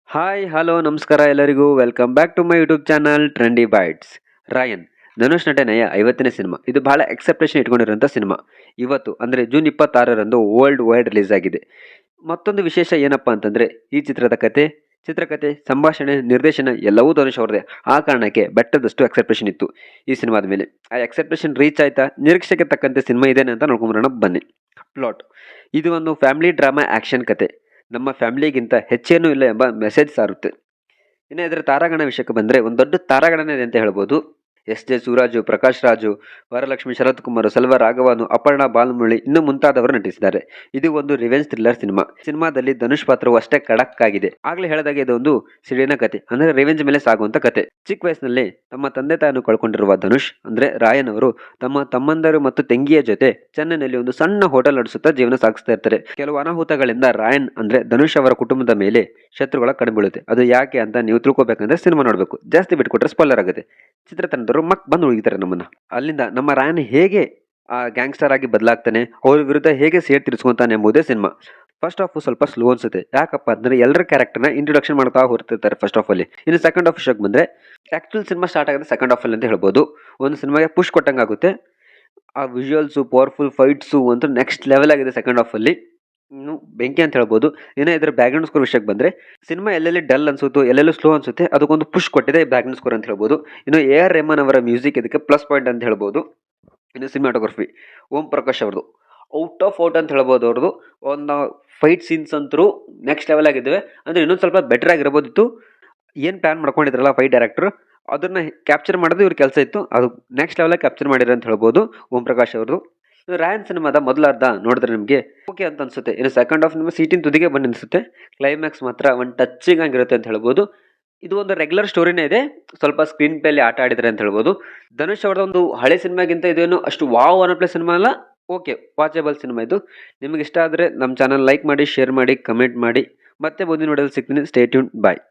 Hi hello ನಮಸ್ಕಾರ ಎಲ್ಲರಿಗೂ welcome back to my YouTube channel trendy bytes. Raayan Dhanush ನಟನೆಯ 50ನೇ ಸಿನಿಮಾ. ಇದು ಬಹಳ ಎಕ್ಸೆಪ್ಟೇಷನ್ ಇಟ್ಕೊಂಡಿರುವಂಥ ಸಿನಿಮಾ. ಇವತ್ತು ಅಂದರೆ ಜೂನ್ 26ರಂದು ವರ್ಲ್ಡ್ ವೈಡ್ ರಿಲೀಸ್ ಆಗಿದೆ. ಮತ್ತೊಂದು ವಿಶೇಷ ಏನಪ್ಪಾ ಅಂತಂದರೆ ಈ ಚಿತ್ರದ ಚಿತ್ರಕಥೆ, ಸಂಭಾಷಣೆ, ನಿರ್ದೇಶನ ಎಲ್ಲವೂ ಧನುಷ್ ಅವ್ರದೇ. ಆ ಕಾರಣಕ್ಕೆ ಬೆಟ್ಟದಷ್ಟು ಎಕ್ಸೆಪ್ಟೇಷನ್ ಇತ್ತು ಈ ಸಿನಿಮಾದ ಮೇಲೆ. ಆ ಎಕ್ಸೆಪ್ಟೇಷನ್ ರೀಚ್ ಆಯ್ತಾ, ನಿರೀಕ್ಷೆಗೆ ತಕ್ಕಂತೆ ಸಿನಿಮಾ ಇದೇನೆ ಅಂತ ನೋಡ್ಕೊಂಬರೋಣ ಬನ್ನಿ. ಪ್ಲಾಟ್: ಇದು ಒಂದು ಫ್ಯಾಮಿಲಿ ಡ್ರಾಮಾ ಆ್ಯಕ್ಷನ್ ಕತೆ. ನಮ್ಮ ಫ್ಯಾಮಿಲಿಗಿಂತ ಹೆಚ್ಚೇನೂ ಇಲ್ಲ ಎಂಬ ಮೆಸೇಜ್ ಸಾರುತ್ತೆ. ಇನ್ನು ಇದರ ತಾರಾಗಣ ವಿಷಯಕ್ಕೆ ಬಂದರೆ ಒಂದು ದೊಡ್ಡ ತಾರಾಗಣನೆ ಇದೆ ಅಂತ ಹೇಳ್ಬೋದು. ಎಸ್.ಜೆ. ಸೂರಾಜು, ಪ್ರಕಾಶ್ ರಾಜು, ವರಲಕ್ಷ್ಮಿ ಶರತ್ ಕುಮಾರ್, ಸೆಲ್ವ ರಾಘವನು, ಅಪರ್ಣಾ ಬಾಲಮುರಳಿ ಇನ್ನೂ ಮುಂತಾದವರು ನಟಿಸಿದ್ದಾರೆ. ಇದು ಒಂದು ರಿವೆಂಜ್ ಥ್ರಿಲ್ಲರ್ ಸಿನಿಮಾ. ಸಿನಿಮಾದಲ್ಲಿ ಧನುಷ್ ಪಾತ್ರವು ಅಷ್ಟೇ ಖಡಕ್ ಆಗಿದೆ. ಆಗ್ಲೇ ಹೇಳಿದಾಗೆ ಇದು ಒಂದು ಸಿಡಿನ ಕತೆ, ಅಂದ್ರೆ ರಿವೆಂಜ್ ಮೇಲೆ ಸಾಗುವಂತ ಕತೆ. ಚಿಕ್ಕ ವಯಸ್ಸಿನಲ್ಲಿ ತಮ್ಮ ತಂದೆ ತಾಯಿಯನ್ನು ಕಳ್ಕೊಂಡಿರುವ ಧನುಷ್ ಅಂದ್ರೆ ರಾಯನ್ ಅವರು ತಮ್ಮ ತಮ್ಮಂದರು ಮತ್ತು ತಂಗಿಯ ಜೊತೆ ಚೆನ್ನೈನಲ್ಲಿ ಒಂದು ಸಣ್ಣ ಹೋಟೆಲ್ ನಡೆಸುತ್ತಾ ಜೀವನ ಸಾಗಿಸ್ತಾ ಇರ್ತಾರೆ. ಕೆಲವು ಅನಾಹುತಗಳಿಂದ ರಾಯನ್ ಅಂದ್ರೆ ಧನುಷ್ ಅವರ ಕುಟುಂಬದ ಮೇಲೆ ಶತ್ರುಗಳ ಕಡಿಬೀಳುತ್ತೆ. ಅದು ಯಾಕೆ ಅಂತ ನೀವು ತಿಳ್ಕೊಬೇಕಂದ್ರೆ ಸಿನಿಮಾ ನೋಡಬೇಕು. ಜಾಸ್ತಿ ಬಿಟ್ಕೊಟ್ರೆ ಸ್ಪಾಯ್ಲರ್ ಆಗುತ್ತೆ. ಚಿತ್ರತಂಡದವರು ಬಂದು ಉಳಿತಾರೆ ನಮ್ಮನ್ನ. ಅಲ್ಲಿಂದ ನಮ್ಮ ರಾಯನ್ ಹೇಗೆ ಆ ಗ್ಯಾಂಗ್ಸ್ಟರ್ ಆಗಿ ಬದಲಾಗ್ತಾನೆ, ಅವ್ರ ವಿರುದ್ಧ ಹೇಗೆ ಸೇರ್ ತೀರಿಸ್ಕೊಂತಾನೆ ಎಂಬುದೇ ಸಿನಿಮಾ. ಫಸ್ಟ್ ಹಾಫ್ ಸ್ವಲ್ಪ ಸ್ಲೋ ಅನ್ಸುತ್ತೆ. ಯಾಕಪ್ಪ ಅಂದ್ರೆ ಎಲ್ಲರ ಕ್ಯಾರೆಕ್ಟರ್ನ ಇಂಟ್ರೊಡಕ್ಷನ್ ಮಾಡ್ತಾ ಹೊರತಿರ್ತಾರೆ ಫಸ್ಟ್ ಹಾಫ್ ಅಲ್ಲಿ. ಇನ್ನು ಸೆಕೆಂಡ್ ಹಾಫ್ ವಿಷಯಕ್ಕೆ ಬಂದ್ರೆ ಆಕ್ಚುಲ್ ಸಿನಿಮಾ ಸ್ಟಾರ್ಟ್ ಆಗುತ್ತೆ ಸೆಕೆಂಡ್ ಹಾಫ್ ಅಲ್ಲಿ ಅಂತ ಹೇಳ್ಬೋದು. ಒಂದು ಸಿನಿಮಾಗೆ ಪುಷ್ ಕೊಟ್ಟಂಗೆ ಆಗುತ್ತೆ. ಆ ವಿಜುವಲ್ಸು, ಪವರ್ಫುಲ್ ಫೈಟ್ಸು ಅಂತೂ ನೆಕ್ಸ್ಟ್ ಲೆವೆಲ್ ಆಗಿದೆ ಸೆಕೆಂಡ್ ಹಾಫ್ ಅಲ್ಲಿ. ಇನ್ನು ಬೆಂಕಿ ಅಂತ ಹೇಳ್ಬೋದು. ಏನೋ ಇದ್ರ ಬ್ಯಾಕ್ಗ್ರೌಂಡ್ ಸ್ಕೋರ್ ವಿಷಯಕ್ಕೆ ಬಂದ್ರೆ ಸಿನಿಮಾ ಎಲ್ಲೆಲ್ಲಿ ಡಲ್ ಅನ್ಸುತ್ತೋ, ಎಲ್ಲೆಲ್ಲೂ ಸ್ಲೋ ಅನ್ಸುತ್ತೆ, ಅದಕ್ಕೊಂದು ಪುಷ್ ಕೊಟ್ಟಿದೆ ಬ್ಯಾಕ್ಗ್ರೌಂಡ್ ಸ್ಕೋರ್ ಅಂತ ಹೇಳ್ಬೋದು. ಇನ್ನು A.R. ರೆಹಮಾನ್ ಅವರ ಮ್ಯೂಸಿಕ್ ಇದಕ್ಕೆ ಪ್ಲಸ್ ಪಾಯಿಂಟ್ ಅಂತ ಹೇಳ್ಬೋದು. ಇನ್ನು ಸಿನಿಮಾಟೋಗ್ರಫಿ ಓಂ ಪ್ರಕಾಶ್ ಅವ್ರದ್ದು ಔಟ್ ಆಫ್ ಔಟ್ ಅಂತ ಹೇಳ್ಬೋದು. ಅವ್ರದ್ದು ಒಂದು ಫೈಟ್ ಸೀನ್ಸ್ ಅಂತೂ ನೆಕ್ಸ್ಟ್ ಲೆವೆಲ್ ಆಗಿದ್ದಾವೆ. ಅಂದ್ರೆ ಇನ್ನೊಂದು ಸ್ವಲ್ಪ ಬೆಟರ್ ಆಗಿರ್ಬೋದಿತ್ತು. ಏನು ಪ್ಲಾನ್ ಮಾಡ್ಕೊಂಡಿದ್ರಲ್ಲ ಫೈಟ್ ಡೈರೆಕ್ಟರ್, ಅದನ್ನ ಕ್ಯಾಪ್ಚರ್ ಮಾಡೋದು ಇವ್ರ ಕೆಲಸ ಇತ್ತು. ಅದು ನೆಕ್ಸ್ಟ್ ಲೆವೆಲ್ ಕ್ಯಾಪ್ಚರ್ ಮಾಡಿರ ಅಂತ ಹೇಳ್ಬೋದು ಓಂ ಪ್ರಕಾಶ್ ಅವ್ರದ್ದು. ರಾಯನ್ ಸಿನಿಮಾದ ಮೊದಲ ಅರ್ಧ ನೋಡಿದ್ರೆ ನಿಮಗೆ ಓಕೆ ಅಂತ ಅನ್ಸುತ್ತೆ. ಇನ್ನು ಸೆಕೆಂಡ್ ಹಾಫ್ ನಿಮ್ಮ ಸೀಟಿನ ತುದಿಗೆ ಬಂದು ಅನಿಸುತ್ತೆ. ಕ್ಲೈಮ್ಯಾಕ್ಸ್ ಮಾತ್ರ ಒಂದು ಟಚಿಂಗ್ ಆಗಿರುತ್ತೆ ಅಂತ ಹೇಳ್ಬೋದು. ಇದು ಒಂದು ರೆಗ್ಯುಲರ್ ಸ್ಟೋರಿನೇ ಇದೆ, ಸ್ವಲ್ಪ ಸ್ಕ್ರೀನ್ ಪ್ಲೇಲಿ ಆಟ ಆಡಿದ್ರೆ ಅಂತ ಹೇಳ್ಬೋದು. ಧನುಷ್ ಅವರ ಒಂದು ಹಳೆ ಸಿನಿಮಾಗಿಂತ ಇದೇನು ಅಷ್ಟು ವಾವ್ ಅನ್ನೋ ಪ್ಲೇ ಸಿನಿಮಾ ಅಲ್ಲ, ಓಕೆ ವಾಚೇಬಲ್ ಸಿನಿಮಾ ಇದು. ನಿಮಗೆ ಇಷ್ಟ ಆದರೆ ನಮ್ಮ ಚಾನಲ್ ಲೈಕ್ ಮಾಡಿ, ಶೇರ್ ಮಾಡಿ, ಕಮೆಂಟ್ ಮಾಡಿ. ಮತ್ತೆ ಮುಂದಿನ ವಿಡಿಯೋದಲ್ಲಿ ಸಿಗ್ತೀನಿ. ಸ್ಟೇ ಟ್ಯೂನ್, ಬಾಯ್.